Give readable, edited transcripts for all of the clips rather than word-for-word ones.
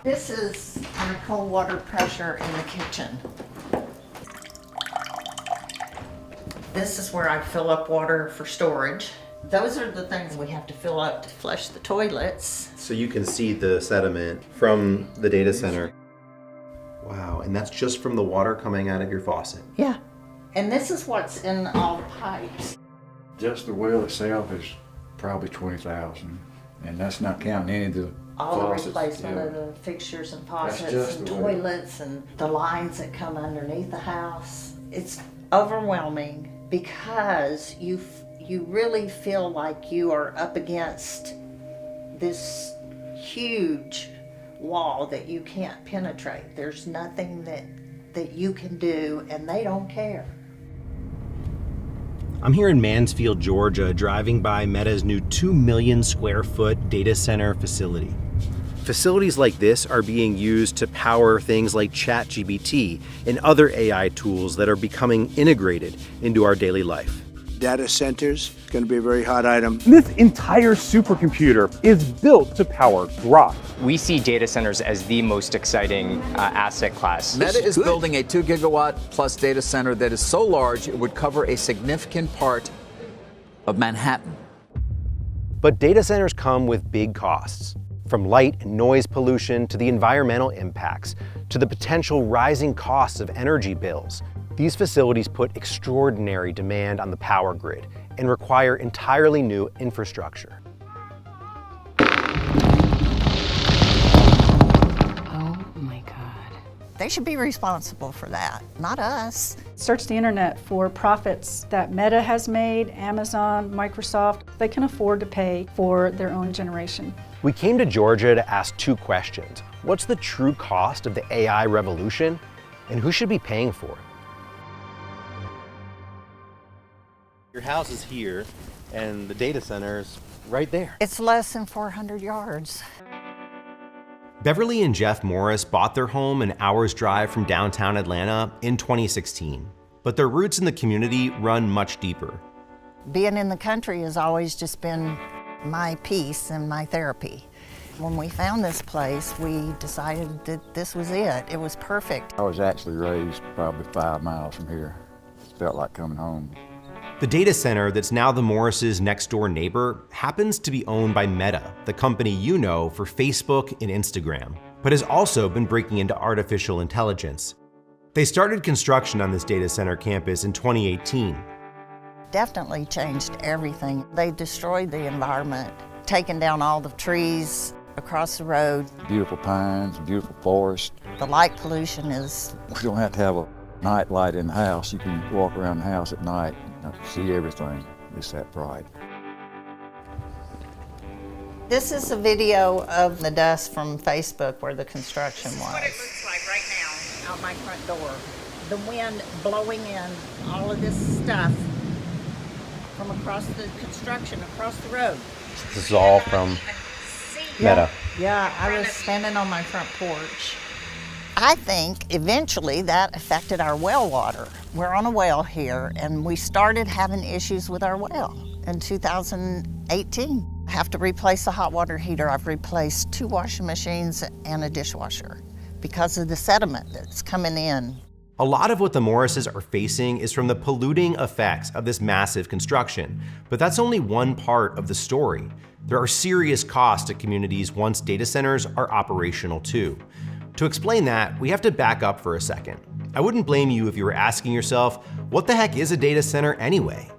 This is our cold water pressure in the kitchen. This is where I fill up water for storage. Those are the things we have to fill up to flush the toilets. So you can see the sediment from the data center. Wow, and that's just from the water coming out of your faucet. Yeah. And this is what's in all the pipes. Just the well itself is probably 20,000, and that's not counting any of the All faucets. the replacement Yeah. of the fixtures and That's faucets just and the way. toilets and the lines that come underneath the house. It's overwhelming because you really feel like you are up against this huge wall that you can't penetrate. There's nothing that you can do, and they don't care. I'm here in Mansfield, Georgia, driving by Meta's new 2 million square foot data center facility. Facilities like this are being used to power things like ChatGPT and other AI tools that are becoming integrated into our daily life. Data centers, going to be a very hot item. This entire supercomputer is built to power Grok. We see data centers as the most exciting asset class. Meta is building a 2 gigawatt plus data center that is so large it would cover a significant part of Manhattan. But data centers come with big costs, from light and noise pollution to the environmental impacts, to the potential rising costs of energy bills. These facilities put extraordinary demand on the power grid and require entirely new infrastructure. Oh my God. They should be responsible for that, not us. Search the internet for profits that Meta has made, Amazon, Microsoft. They can afford to pay for their own generation. We came to Georgia to ask two questions. What's the true cost of the AI revolution, and who should be paying for it? Your house is here, and the data center's right there. It's less than 400 yards. Beverly and Jeff Morris bought their home an hour's drive from downtown Atlanta in 2016, but their roots in the community run much deeper. Being in the country has always just been my peace and my therapy. When we found this place, we decided that this was it. It was perfect. I was actually raised probably 5 miles from here. It felt like coming home. The data center that's now the Morris' next door neighbor happens to be owned by Meta, the company you know for Facebook and Instagram, but has also been breaking into artificial intelligence. They started construction on this data center campus in 2018. Definitely changed everything. They destroyed the environment, taking down all the trees across the road. Beautiful pines, beautiful forest. The light pollution is, We don't have to have a night light in the house. You can walk around the house at night and see everything. It's that bright. this is a video of the dust from Facebook where the construction was. This is what it looks like right now. Out my front door. The wind blowing in all of this stuff from across the construction, across the road. This is all from Meta. Yeah, I was standing on my front porch. I think eventually that affected our well water. We're on a well here, and we started having issues with our well in 2018. I have to replace the hot water heater. I've replaced 2 washing machines and a dishwasher because of the sediment that's coming in. A lot of what the Morrises are facing is from the polluting effects of this massive construction, but that's only one part of the story. There are serious costs to communities once data centers are operational too. To explain that, we have to back up for a second. I wouldn't blame you if you were asking yourself, what the heck is a data center anyway?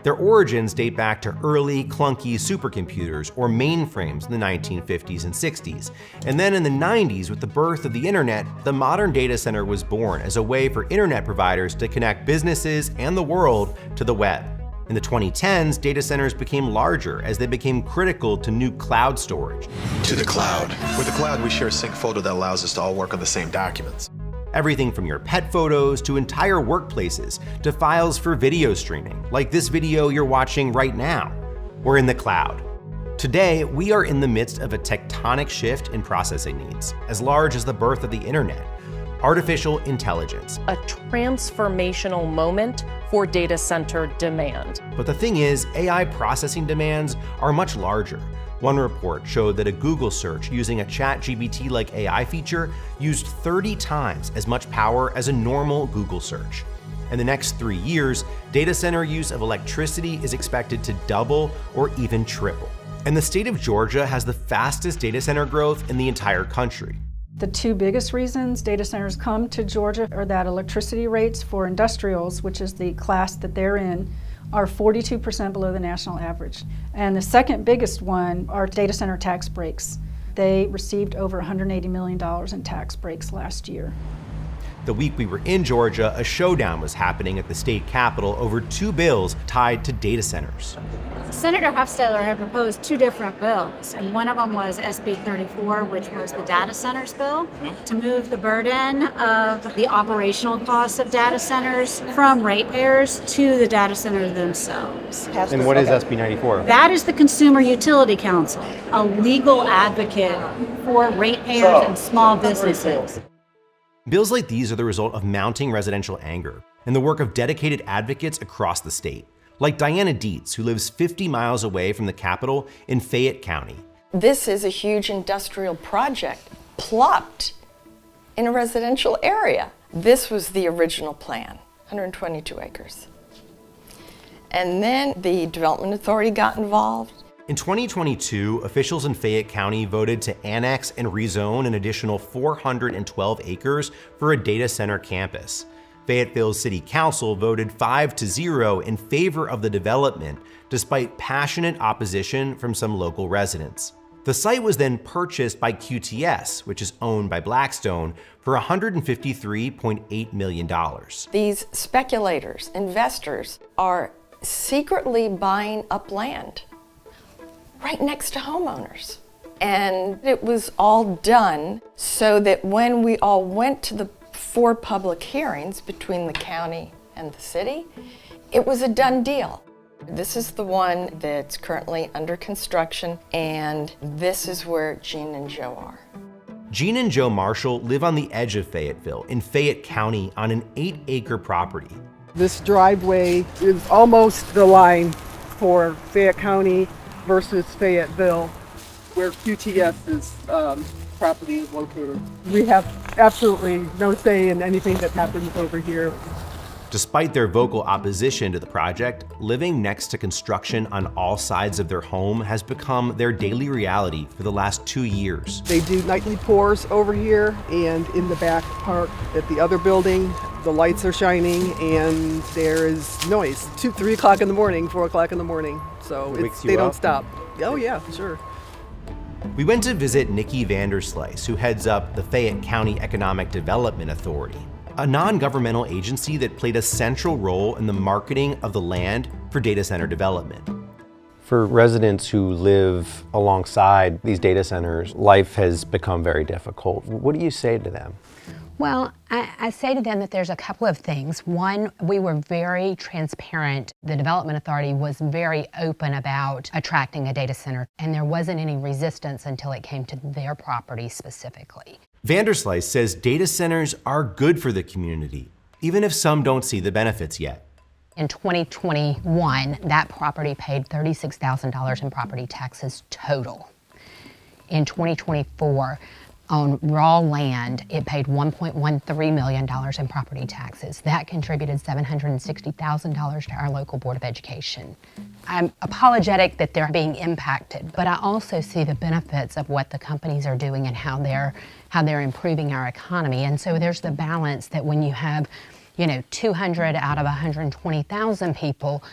Their origins date back to early, clunky supercomputers or mainframes in the 1950s and 60s. And then in the 90s, with the birth of the internet, the modern data center was born as a way for internet providers to connect businesses and the world to the web. In the 2010s, data centers became larger as they became critical to new cloud storage. To the cloud. With the cloud, we share a sync folder that allows us to all work on the same documents. Everything from your pet photos to entire workplaces to files for video streaming, like this video you're watching right now. We're in the cloud. Today, we are in the midst of a tectonic shift in processing needs, as large as the birth of the internet. Artificial intelligence. A transformational moment for data center demand. But the thing is, AI processing demands are much larger. One report showed that a Google search using a ChatGPT-like AI feature used 30 times as much power as a normal Google search. In the next 3 years, data center use of electricity is expected to double or even triple. And the state of Georgia has the fastest data center growth in the entire country. The two biggest reasons data centers come to Georgia are that electricity rates for industrials, which is the class that they're in, are 42% below the national average. And the second biggest one are data center tax breaks. They received over $180 million in tax breaks last year. The week we were in Georgia, a showdown was happening at the state capitol over 2 bills tied to data centers. Senator Hofstadter had proposed 2 different bills, and one of them was SB 34, which was the data centers bill, to move the burden of the operational costs of data centers from ratepayers to the data centers themselves. And what is SB 94? That is the Consumer Utility Council, a legal advocate for ratepayers and small businesses. Bills like these are the result of mounting residential anger and the work of dedicated advocates across the state, like Diana Dietz, who lives 50 miles away from the Capitol in Fayette County. This is a huge industrial project plopped in a residential area. This was the original plan, 122 acres. And then the Development Authority got involved. In 2022, officials in Fayette County voted to annex and rezone an additional 412 acres for a data center campus. Fayetteville's City Council voted 5-0 in favor of the development, despite passionate opposition from some local residents. The site was then purchased by QTS, which is owned by Blackstone, for $153.8 million. These speculators, investors, are secretly buying up land right next to homeowners. And it was all done so that when we all went to the 4 public hearings between the county and the city, it was a done deal. This is the one that's currently under construction, and this is where Gene and Joe are. Gene and Joe Marshall live on the edge of Fayetteville in Fayette County on an 8-acre property. This driveway is almost the line for Fayette County versus Fayetteville, where QTS's property is located. We have absolutely no say in anything that happens over here. Despite their vocal opposition to the project, living next to construction on all sides of their home has become their daily reality for the last 2 years. They do nightly pours over here, and in the back part at the other building, the lights are shining and there is noise. 3 o'clock in the morning, 4 o'clock in the morning. So they don't stop. Oh yeah, sure. We went to visit Nikki Vanderslice, who heads up the Fayette County Economic Development Authority, a non-governmental agency that played a central role in the marketing of the land for data center development. For residents who live alongside these data centers, life has become very difficult. What do you say to them? Well, I say to them that there's a couple of things. One, we were very transparent. The Development Authority was very open about attracting a data center, and there wasn't any resistance until it came to their property specifically. Vanderslice says data centers are good for the community, even if some don't see the benefits yet. In 2021, that property paid $36,000 in property taxes total. In 2024, on raw land, it paid $1.13 million in property taxes. That contributed $760,000 to our local Board of Education. I'm apologetic that they're being impacted, but I also see the benefits of what the companies are doing and how they're improving our economy. And so there's the balance that when you have, 200 out of 120,000 people,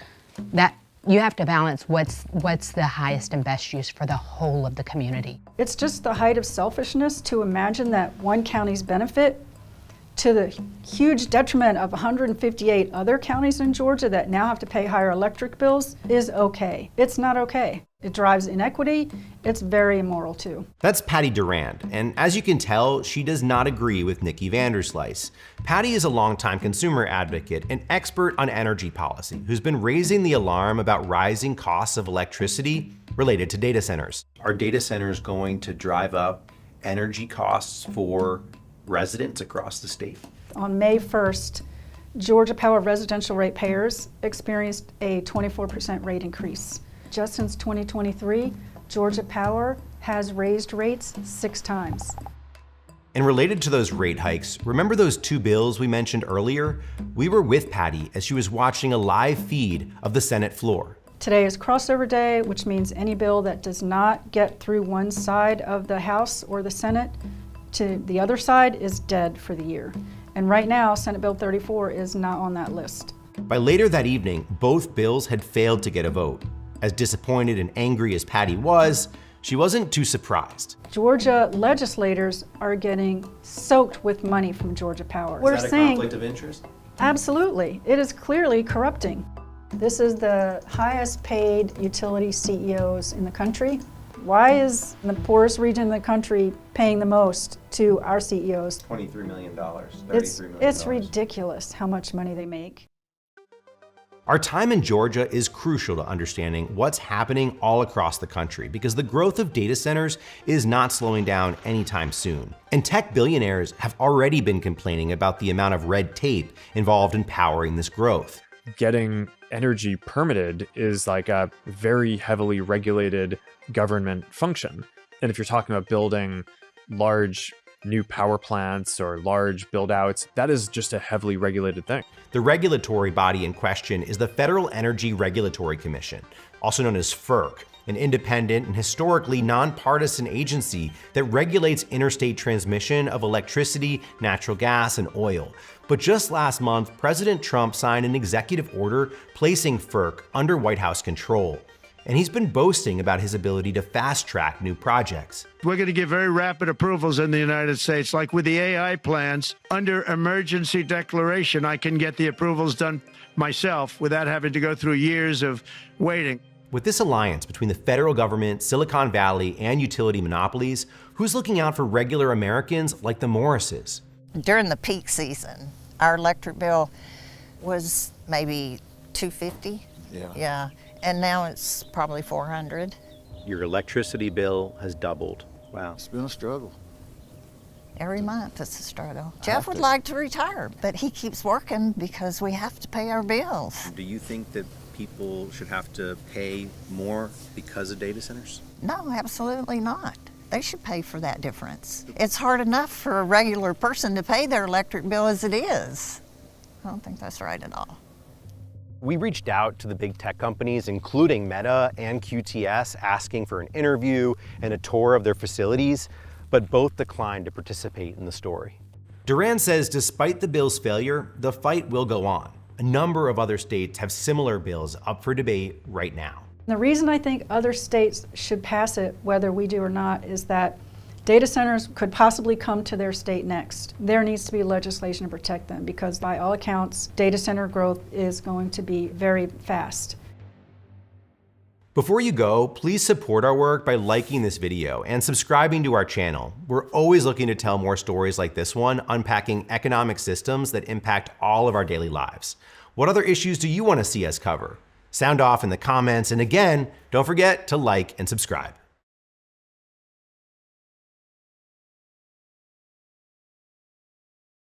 that you have to balance what's the highest and best use for the whole of the community. It's just the height of selfishness to imagine that one county's benefit to the huge detriment of 158 other counties in Georgia that now have to pay higher electric bills is okay. It's not okay. It drives inequity. It's very immoral too. That's Patty Durand, and as you can tell, she does not agree with Nikki Vanderslice. Patty is a longtime consumer advocate and expert on energy policy who's been raising the alarm about rising costs of electricity related to data centers. Are data centers going to drive up energy costs for residents across the state? On May 1st, Georgia Power residential ratepayers experienced a 24% rate increase. Just since 2023, Georgia Power has raised rates 6 times. And related to those rate hikes, remember those 2 bills we mentioned earlier? We were with Patty as she was watching a live feed of the Senate floor. Today is crossover day, which means any bill that does not get through one side of the House or the Senate to the other side is dead for the year. And right now, Senate Bill 34 is not on that list. By later that evening, both bills had failed to get a vote. As disappointed and angry as Patty was, she wasn't too surprised. Georgia legislators are getting soaked with money from Georgia Power. Is that a conflict of interest? Absolutely. It is clearly corrupting. This is the highest paid utility CEOs in the country. Why is the poorest region in the country paying the most to our CEOs? $23 million, $33 million. It's ridiculous how much money they make. Our time in Georgia is crucial to understanding what's happening all across the country because the growth of data centers is not slowing down anytime soon. And tech billionaires have already been complaining about the amount of red tape involved in powering this growth. Getting energy permitted is like a very heavily regulated government function. And if you're talking about building large new power plants or large build outs, that is just a heavily regulated thing. The regulatory body in question is the Federal Energy Regulatory Commission, also known as FERC, an independent and historically nonpartisan agency that regulates interstate transmission of electricity, natural gas, and oil. But just last month, President Trump signed an executive order placing FERC under White House control. And he's been boasting about his ability to fast-track new projects. We're going to get very rapid approvals in the United States. Like with the AI plans, under emergency declaration, I can get the approvals done myself without having to go through years of waiting. With this alliance between the federal government, Silicon Valley, and utility monopolies, who's looking out for regular Americans like the Morrises? During the peak season, our electric bill was maybe $250. Yeah. And now it's probably $400. Your electricity bill has doubled. Wow. It's been a struggle. Every month it's a struggle. Jeff would like to retire, but he keeps working because we have to pay our bills. Do you think that people should have to pay more because of data centers? No, absolutely not. They should pay for that difference. It's hard enough for a regular person to pay their electric bill as it is. I don't think that's right at all. We reached out to the big tech companies, including Meta and QTS, asking for an interview and a tour of their facilities, but both declined to participate in the story. Duran says despite the bill's failure, the fight will go on. A number of other states have similar bills up for debate right now. The reason I think other states should pass it, whether we do or not, is that data centers could possibly come to their state next. There needs to be legislation to protect them because by all accounts, data center growth is going to be very fast. Before you go, please support our work by liking this video and subscribing to our channel. We're always looking to tell more stories like this one, unpacking economic systems that impact all of our daily lives. What other issues do you want to see us cover? Sound off in the comments, and again, don't forget to like and subscribe.